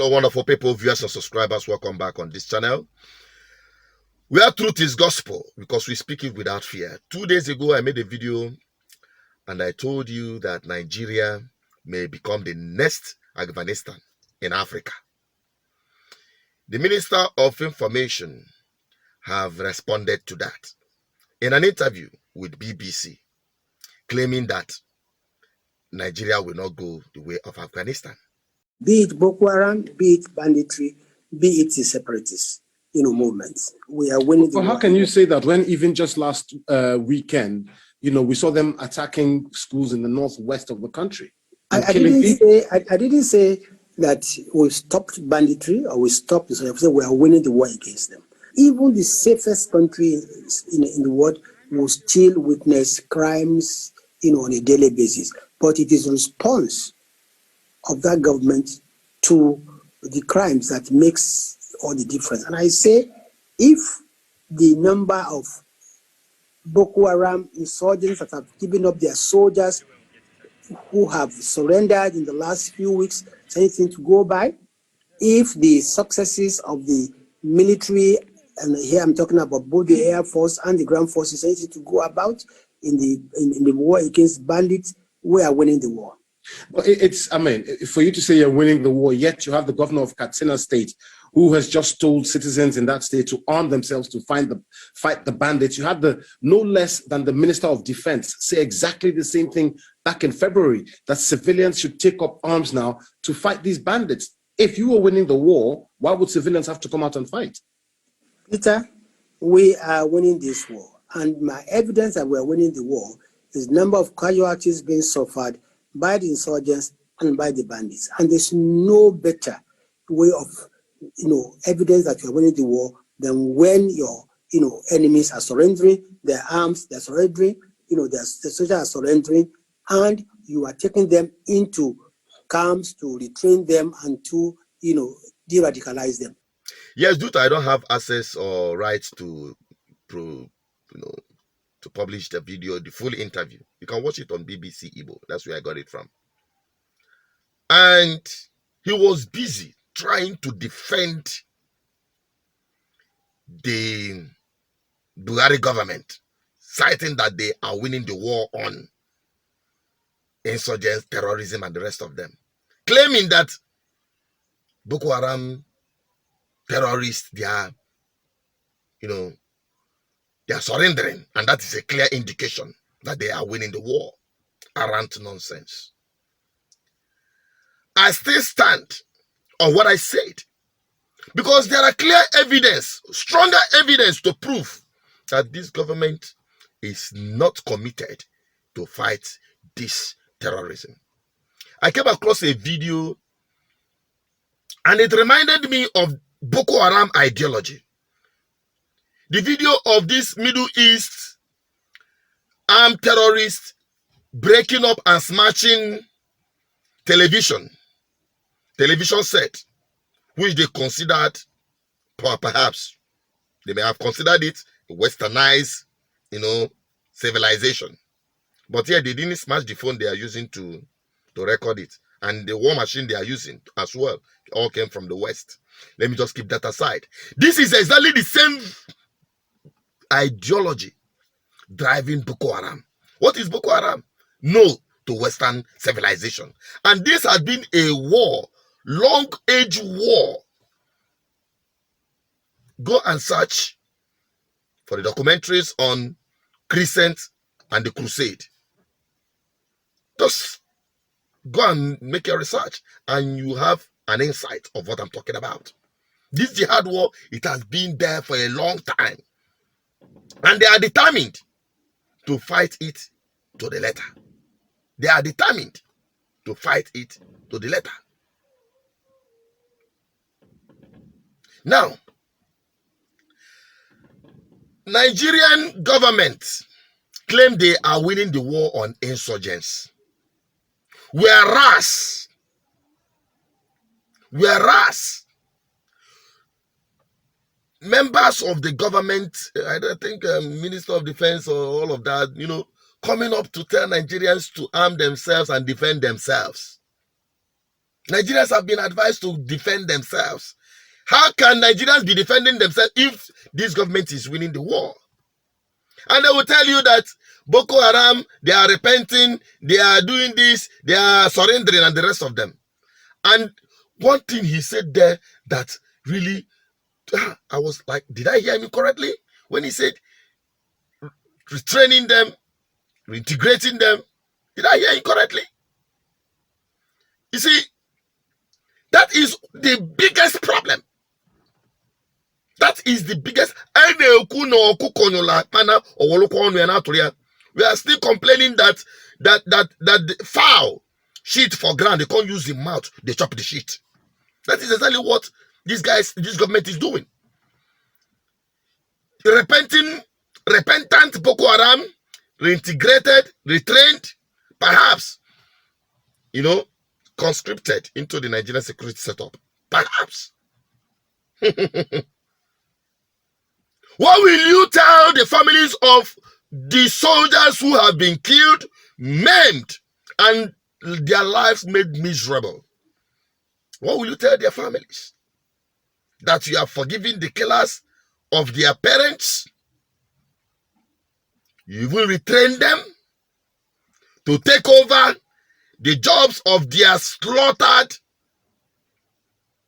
Hello, wonderful people, viewers and subscribers. Welcome back on this channel, where truth is gospel, because we speak it without fear. 2 days ago, I made a video and I told you that Nigeria may become the next Afghanistan in Africa. The Minister of Information have responded to that in an interview with BBC, claiming that Nigeria will not go the way of Afghanistan. Be it Boko Haram, be it banditry, be it the separatist, movements. We are winning. Well, how can you say that when even just last weekend, we saw them attacking schools in the northwest of the country? I didn't say that we stopped banditry or we stopped. So I said we are winning the war against them. Even the safest country in the world will still witness crimes, on a daily basis. But it is a response of that government to the crimes that makes all the difference. And I say, if the number of Boko Haram insurgents that have given up their soldiers who have surrendered in the last few weeks is anything to go by, if the successes of the military, and here I'm talking about both the Air Force and the Ground Force, is anything to go about in the war against bandits, we are winning the war. But for you to say you're winning the war, yet you have the governor of Katsina State who has just told citizens in that state to arm themselves to fight the bandits. You had no less than the Minister of Defense say exactly the same thing back in February, that civilians should take up arms now to fight these bandits. If you were winning the war, why would civilians have to come out and fight? Peter, we are winning this war. And my evidence that we are winning the war is the number of casualties being suffered by the insurgents and by the bandits. And there's no better way of, evidence that you're winning the war than when your, enemies are surrendering, their arms, they're surrendering, the soldiers are surrendering, and you are taking them into camps to retrain them and to, de-radicalize them. Yes, due to I don't have access or rights to publish the video, the full interview. You can watch it on BBC Igbo. That's where I got it from. And he was busy trying to defend the Buhari government, citing that they are winning the war on insurgents, terrorism, and the rest of them, claiming that Boko Haram terrorists, they are surrendering, and that is a clear indication that they are winning the war. Arrant nonsense. I still stand on what I said, because there are clear evidence, stronger evidence to prove that this government is not committed to fight this terrorism. I came across a video and it reminded me of Boko Haram ideology. The video of this Middle East armed terrorists breaking up and smashing television set, which they considered, perhaps they may have considered it westernized, civilization. But here they didn't smash the phone they are using to record it. And the war machine they are using as well, all came from the West. Let me just keep that aside. This is exactly the same ideology driving Boko Haram. What is Boko Haram? No to Western civilization. And this has been a war, long-age war. Go and search for the documentaries on Crescent and the Crusade. Just go and make your research and you have an insight of what I'm talking about. This jihad war, it has been there for a long time. And they are determined to fight it to the letter. They are determined to fight it to the letter. Now, Nigerian government claim they are winning the war on insurgents. Whereas members of the government, I don't think Minister of Defense or all of that, coming up to tell Nigerians to arm themselves and defend themselves. Nigerians have been advised to defend themselves. How can Nigerians be defending themselves if this government is winning the war? And they will tell you that Boko Haram, they are repenting, they are doing this, they are surrendering, and the rest of them. And one thing he said there that really, I was like, did I hear him correctly? When he said, retraining them, reintegrating them, did I hear him correctly? You see, that is the biggest problem. That is the biggest. We are still complaining that the fowl shit for ground, they can't use the mouth, they chop the shit. That is exactly what this government is doing. Repentant Boko Haram, reintegrated, retrained, perhaps, conscripted into the Nigerian security setup. Perhaps. What will you tell the families of the soldiers who have been killed, maimed, and their lives made miserable? What will you tell their families? That you have forgiven the killers of their parents? You will retrain them to take over the jobs of their slaughtered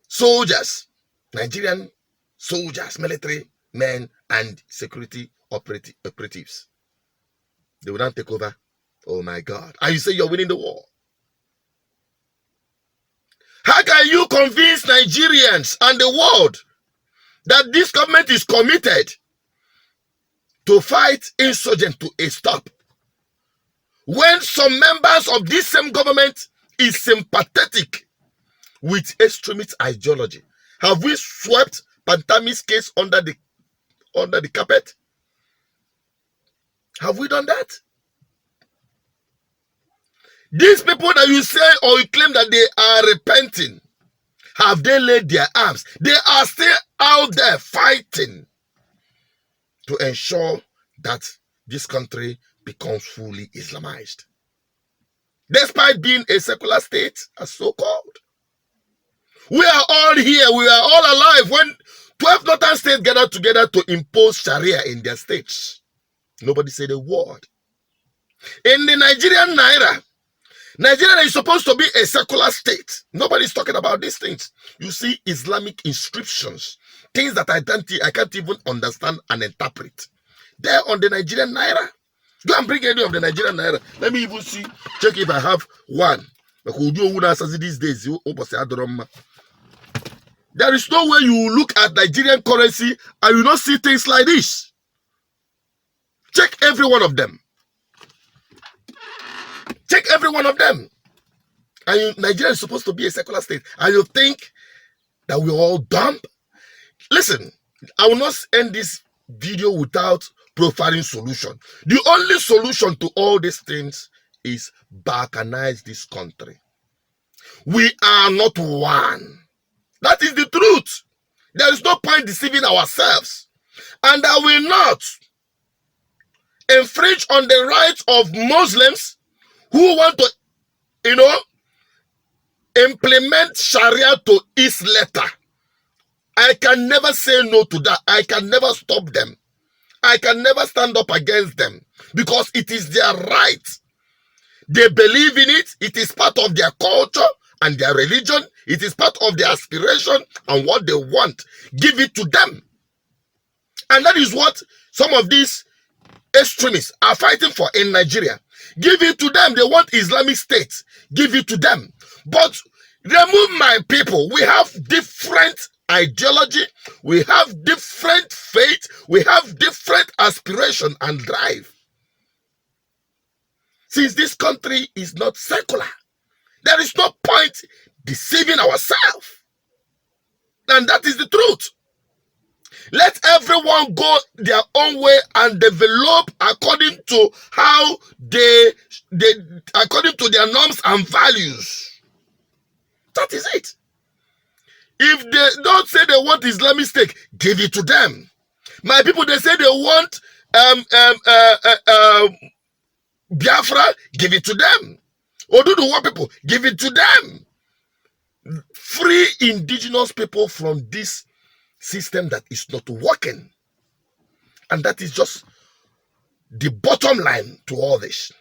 soldiers, Nigerian soldiers, military men, and security operatives. They will not take over. Oh my God. And you say you're winning the war. How can you convince Nigerians and the world that this government is committed to fight insurgents to a stop, when some members of this same government is sympathetic with extremist ideology? Have we swept Pantami's case under the carpet? Have we done that? These people that you say or you claim that they are repenting, have they laid their arms? They are still out there fighting to ensure that this country becomes fully Islamized. Despite being a secular state, as so-called. We are all here, we are all alive when 12 northern states gathered together to impose Sharia in their states. Nobody said a word. In the Nigerian Naira, Nigeria is supposed to be a secular state. Nobody's talking about these things. You see Islamic inscriptions, things that I can't even understand and interpret. There on the Nigerian Naira. Go and bring any of the Nigerian Naira. Let me even see, check if I have one. These days, there is no way you look at Nigerian currency and you don't see things like this. Check every one of them. Check every one of them. And Nigeria is supposed to be a secular state. And you think that we're all dumb? Listen, I will not end this video without profiling solution. The only solution to all these things is balkanize this country. We are not one. That is the truth. There is no point deceiving ourselves. And I will not infringe on the rights of Muslims who want to, implement Sharia to its letter. I can never say no to that. I can never stop them. I can never stand up against them because it is their right. They believe in it. It is part of their culture and their religion. It is part of their aspiration and what they want. Give it to them. And that is what some of these extremists are fighting for in Nigeria. Give it to them. They want Islamic State. Give it to them. But remove my people. We have different ideology. We have different faith. We have different aspiration and drive. Since this country is not secular, there is no point deceiving ourselves. And that is the truth. Let everyone go their own way and develop according to how according to their norms and values. That is it. If they don't say they want Islamic State, give it to them. My people, they say they want Biafra, give it to them. Oduduwa people, give it to them. Free indigenous people from this system that is not working. And that is just the bottom line to all this.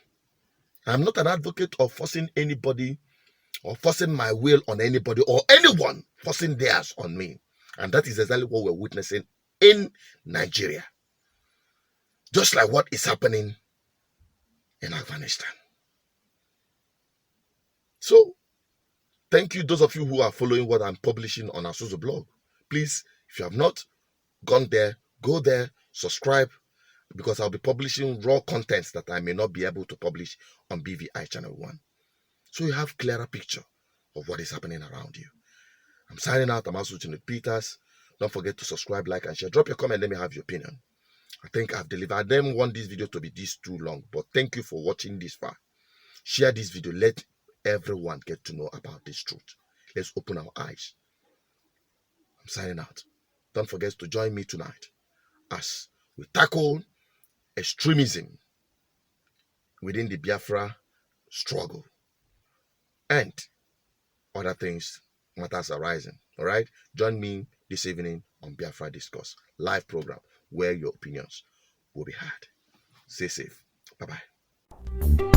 I'm not an advocate of forcing anybody or forcing my will on anybody or anyone forcing theirs on me. And that is exactly what we're witnessing in Nigeria. Just like what is happening in Afghanistan. So, thank you, those of you who are following what I'm publishing on our social blog. Please, if you have not gone there, go there, subscribe, because I'll be publishing raw contents that I may not be able to publish on BVI Channel 1. So you have clearer picture of what is happening around you. I'm signing out. I'm also Janet Peters. Don't forget to subscribe, like, and share. Drop your comment. Let me have your opinion. I think I've delivered. I didn't want this video to be this too long, but thank you for watching this far. Share this video. Let everyone get to know about this truth. Let's open our eyes. I'm signing out. Don't forget to join me tonight as we tackle extremism within the Biafra struggle and other things, matters arising. All right? Join me this evening on Biafra Discourse, live program where your opinions will be heard. Stay safe. Bye-bye.